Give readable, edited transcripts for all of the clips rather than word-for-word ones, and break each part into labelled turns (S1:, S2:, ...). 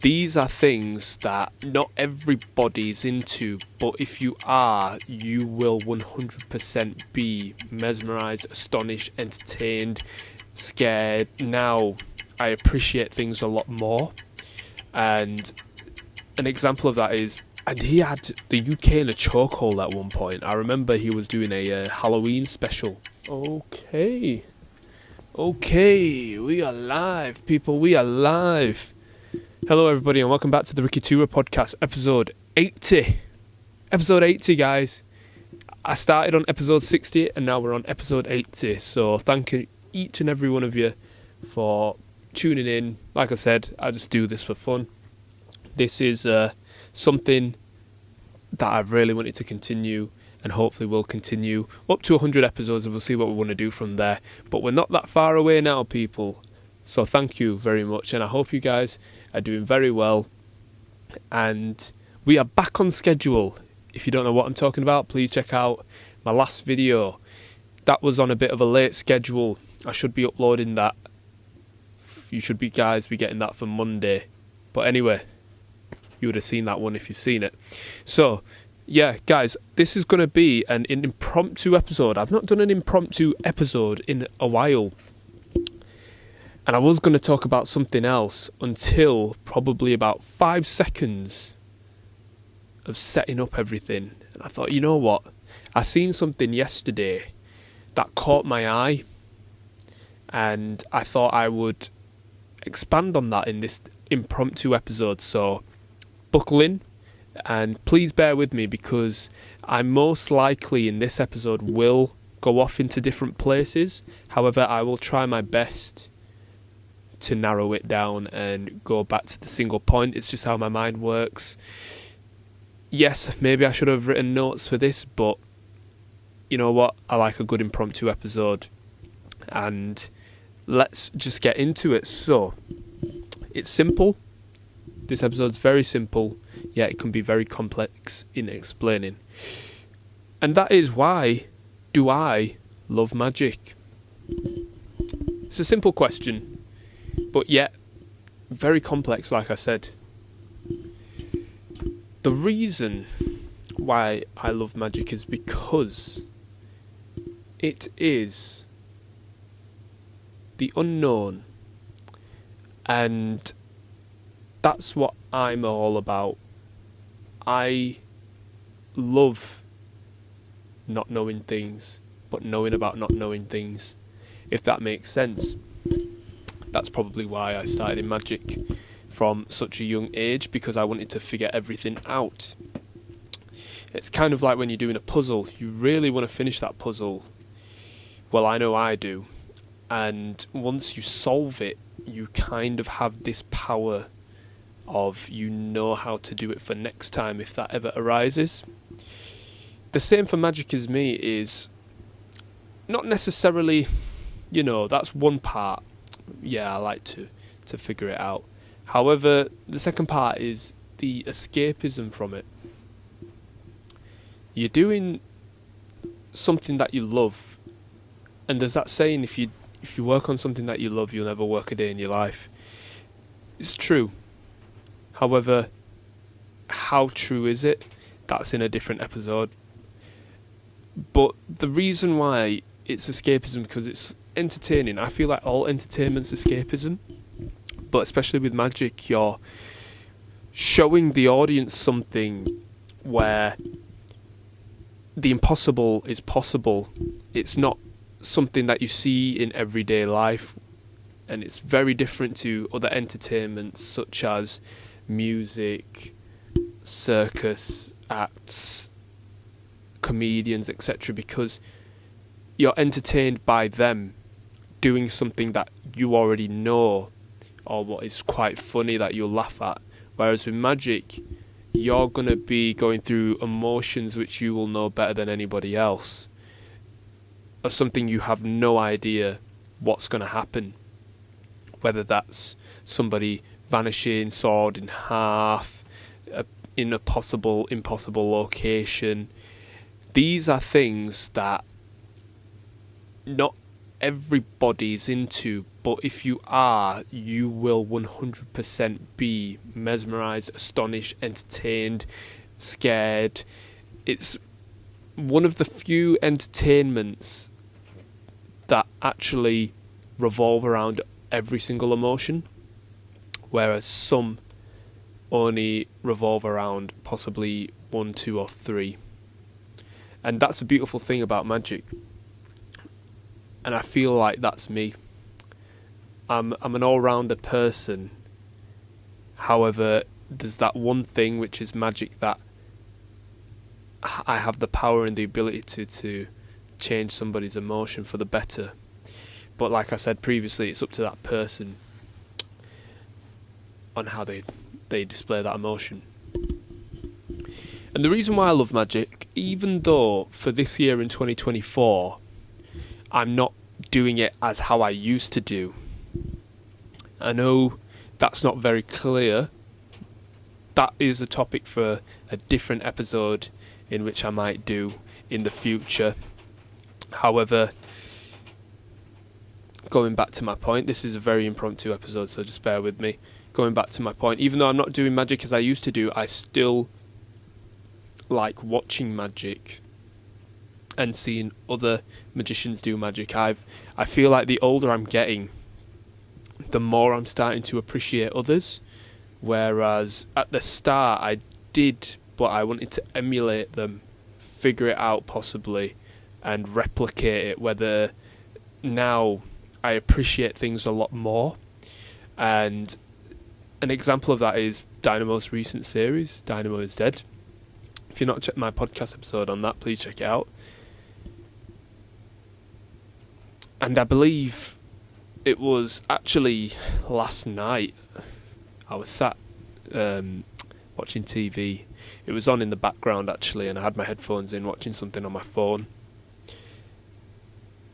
S1: These are things that not everybody's into, but if you are, you will 100% be mesmerised, astonished, entertained, scared. Now, I appreciate things a lot more. And an example of that is, and he had the UK in a chokehold at one point. I remember he was doing a Halloween special. Okay, we are live, people, we are live. Hello everybody and welcome back to the Ricky2ra Podcast, episode 80. Episode 80, guys. I started on episode 60 and now we're on episode 80. So thank you, each and every one of you, for tuning in. Like I said, I just do this for fun. This is something that I've really wanted to continue and hopefully will continue up to 100 episodes, and we'll see what we want to do from there. But we're not that far away now, people. So thank you very much, and I hope you guys are doing very well. And we are back on schedule. If you don't know what I'm talking about, please check out my last video. That was on a bit of a late schedule. I should be uploading that. You should be getting that for Monday. But anyway, you would have seen that one if you've seen it. So, yeah, guys, this is going to be an impromptu episode. I've not done an impromptu episode in a while. And I was going to talk about something else until probably about 5 seconds of setting up everything. And I thought, you know what? I seen something yesterday that caught my eye. And I thought I would expand on that in this impromptu episode. So buckle in and please bear with me, because I most likely in this episode will go off into different places. However, I will try my best to narrow it down and go back to the single point. It's just how my mind works. Yes, maybe I should have written notes for this, but you know what? I like a good impromptu episode. And let's just get into it. So, it's simple. This episode's very simple, yet it can be very complex in explaining. And that is, why do I love magic? It's a simple question, but yet very complex, like I said. The reason why I love magic is because it is the unknown, and that's what I'm all about. I love not knowing things, but knowing about not knowing things, if that makes sense. That's probably why I started in magic from such a young age, because I wanted to figure everything out. It's kind of like when you're doing a puzzle. You really want to finish that puzzle. Well, I know I do. And once you solve it, you kind of have this power of, you know how to do it for next time if that ever arises. The same for magic as me is not necessarily, that's one part. Yeah, I like to figure it out. However, the second part is the escapism from it. You're doing something that you love, and there's that saying, if you work on something that you love, you'll never work a day in your life. It's true. However, how true is it? That's in a different episode. But the reason why it's escapism, because it's entertaining. I feel like all entertainment's escapism, but especially with magic, you're showing the audience something where the impossible is possible. It's not something that you see in everyday life, and it's very different to other entertainments such as music, circus acts, comedians, etc., because you're entertained by them doing something that you already know, or what is quite funny that you'll laugh at. Whereas with magic, you're going to be going through emotions which you will know better than anybody else, of something you have no idea what's going to happen. Whether that's somebody vanishing, sawed in half, in a possible impossible location. These are things that not everybody's into, but if you are, you will 100% be mesmerised, astonished, entertained, scared. It's one of the few entertainments that actually revolve around every single emotion, whereas some only revolve around possibly 1, 2 or 3. And that's a beautiful thing about magic. And I feel like that's me. I'm an all-rounder person. However, there's that one thing which is magic that I have the power and the ability to change somebody's emotion for the better. But like I said previously, it's up to that person on how they display that emotion. And the reason why I love magic, even though for this year in 2024, I'm not doing it as how I used to do. I know that's not very clear. That is a topic for a different episode in which I might do in the future. However, going back to my point, this is a very impromptu episode, so just bear with me. Going back to my point, even though I'm not doing magic as I used to do, I still like watching magic and seeing other magicians do magic. I feel like the older I'm getting, the more I'm starting to appreciate others. Whereas at the start I did, but I wanted to emulate them, figure it out possibly, and replicate it. Whether now I appreciate things a lot more. And an example of that is Dynamo's recent series, Dynamo is Dead. If you've not checked my podcast episode on that, please check it out. And I believe it was actually last night, I was sat watching TV. It was on in the background actually, and I had my headphones in watching something on my phone.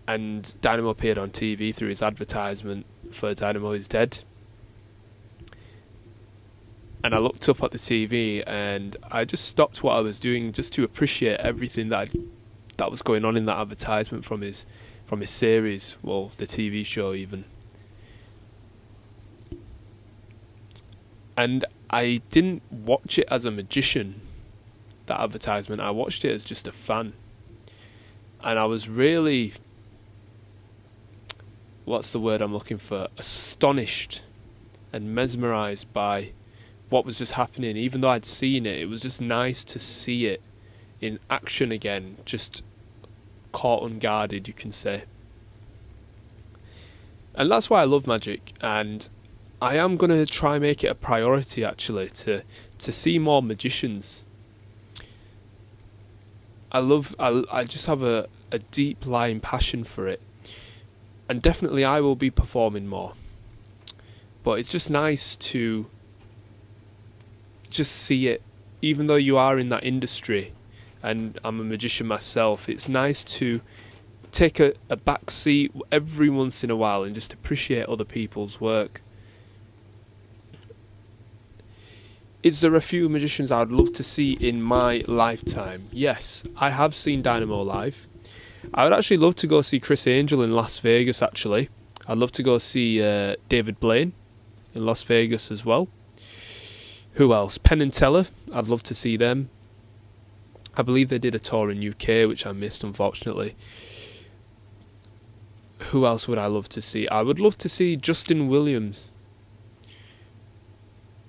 S1: And Dynamo appeared on TV through his advertisement for Dynamo is Dead. And I looked up at the TV and I just stopped what I was doing just to appreciate everything that was going on in that advertisement from his series, well, the TV show even. And I didn't watch it as a magician, that advertisement. I watched it as just a fan. And I was really, what's the word I'm looking for? Astonished and mesmerised by what was just happening. Even though I'd seen it, it was just nice to see it in action again, just caught unguarded, you can say. And that's why I love magic, and I am going to try make it a priority actually to see more magicians. I just have a deep lying passion for it, and definitely I will be performing more. But it's just nice to just see it, even though you are in that industry, and I'm a magician myself, it's nice to take a back seat every once in a while and just appreciate other people's work. Is there a few magicians I'd love to see in my lifetime? Yes, I have seen Dynamo live. I would actually love to go see Criss Angel in Las Vegas actually. I'd love to go see David Blaine in Las Vegas as well. Who else? Penn and Teller, I'd love to see them. I believe they did a tour in UK, which I missed unfortunately. Who else would I love to see? I would love to see Justin Williams.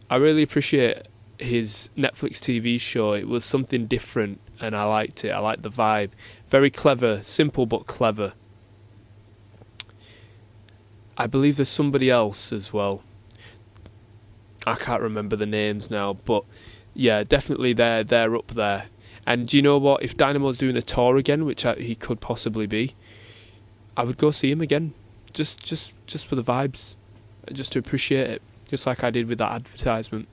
S1: I really appreciate his Netflix TV show. It was something different and I liked it. I liked the vibe. Very clever, simple but clever. I believe there's somebody else as well. I can't remember the names now, but yeah, definitely they're up there. And do you know what? If Dynamo's doing a tour again, which he could possibly be, I would go see him again, just for the vibes, just to appreciate it, just like I did with that advertisement.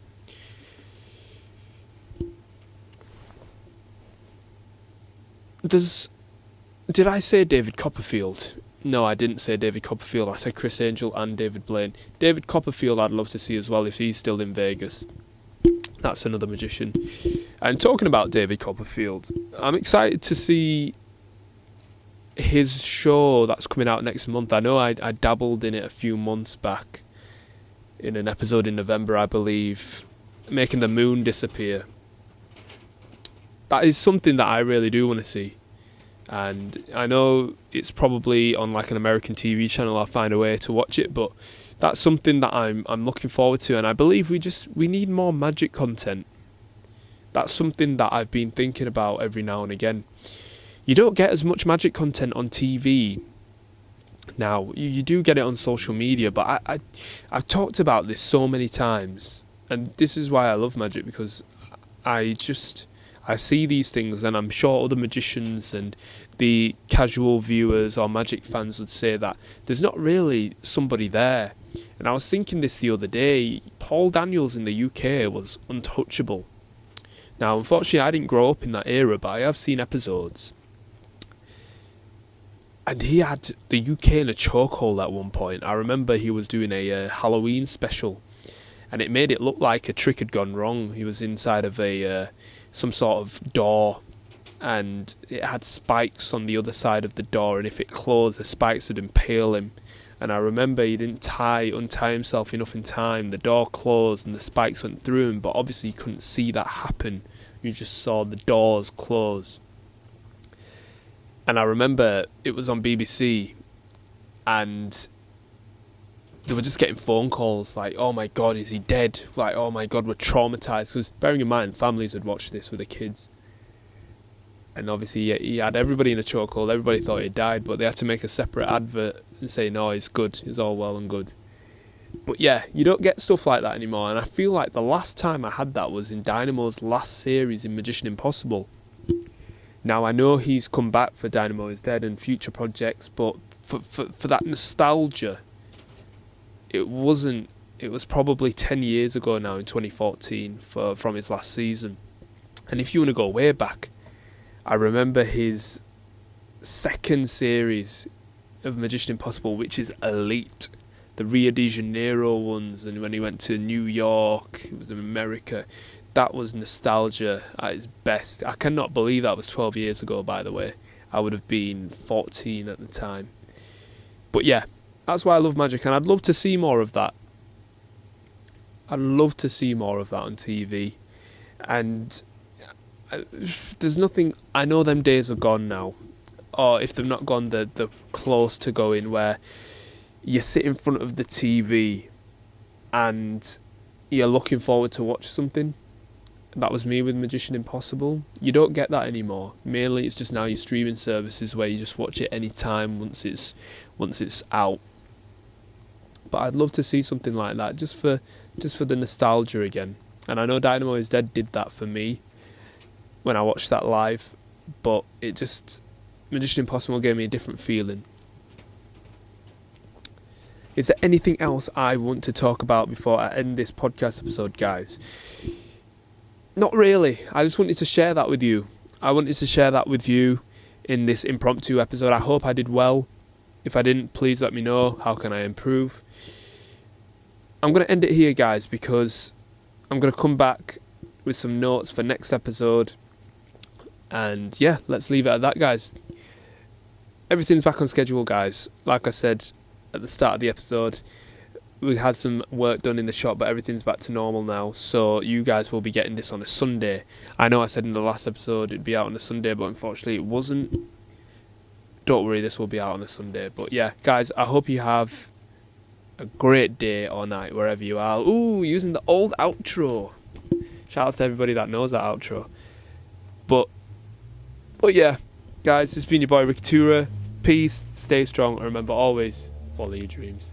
S1: Did I say David Copperfield? No, I didn't say David Copperfield. I said Criss Angel and David Blaine. David Copperfield I'd love to see as well if he's still in Vegas. That's another magician. And talking about David Copperfield, I'm excited to see his show that's coming out next month, I know I dabbled in it a few months back in an episode in November, I believe, making the moon disappear. That is something that I really do want to see. And I know it's probably on like an American TV channel. I'll find a way to watch it, but that's something that I'm looking forward to. And I believe we need more magic content. That's something that I've been thinking about every now and again. You don't get as much magic content on TV now. You do get it on social media, but I've talked about this so many times, and this is why I love magic, because I see these things, and I'm sure other magicians and the casual viewers or magic fans would say that there's not really somebody there. And I was thinking this the other day. Paul Daniels in the UK was untouchable. Now, unfortunately, I didn't grow up in that era, but I have seen episodes. And he had the UK in a chokehold at one point. I remember he was doing a Halloween special, and it made it look like a trick had gone wrong. He was inside of some sort of door, and it had spikes on the other side of the door, and if it closed, the spikes would impale him. And I remember he didn't untie himself enough in time. The door closed and the spikes went through him, but obviously you couldn't see that happen. You just saw the doors close. And I remember it was on BBC, and they were just getting phone calls like, oh my God, is he dead? Like, oh my God, we're traumatised. Because bearing in mind, families had watched this with the kids. And obviously he had everybody in a chokehold. Everybody thought he died, but they had to make a separate advert and say, no, he's good. He's all well and good. But yeah, you don't get stuff like that anymore. And I feel like the last time I had that was in Dynamo's last series in Magician Impossible. Now, I know he's come back for Dynamo is Dead and future projects, but for that nostalgia, it was probably 10 years ago now in 2014 from his last season. And if you want to go way back, I remember his second series of Magician Impossible, which is elite. The Rio de Janeiro ones, and when he went to New York, it was in America. That was nostalgia at its best. I cannot believe that was 12 years ago, by the way. I would have been 14 at the time. But yeah, that's why I love magic, and I'd love to see more of that. I'd love to see more of that on TV. And there's nothing... I know them days are gone now. Or if they're not gone, they're close to going, where you sit in front of the TV and you're looking forward to watch something. That was me with Magician Impossible. You don't get that anymore. Mainly it's just now your streaming services where you just watch it anytime once it's out. But I'd love to see something like that, just for the nostalgia again. And I know Dynamo is Dead did that for me when I watched that live, but Magician Impossible gave me a different feeling. Is there anything else I want to talk about before I end this podcast episode, guys? Not really. I just wanted to share that with you. I wanted to share that with you in this impromptu episode. I hope I did well. If I didn't, please let me know. How can I improve? I'm going to end it here, guys, because I'm going to come back with some notes for next episode. And yeah, let's leave it at that, guys. Everything's back on schedule, guys. Like I said at the start of the episode, we had some work done in the shop, but everything's back to normal now. So you guys will be getting this on a Sunday. I know I said in the last episode it'd be out on a Sunday, but unfortunately it wasn't. Don't worry, this will be out on a Sunday. But yeah, guys, I hope you have a great day or night wherever you are. Ooh, using the old outro. Shout out to everybody that knows that outro. But yeah, guys, this has been your boy Ricky2ra. Peace, stay strong, and remember, always follow your dreams.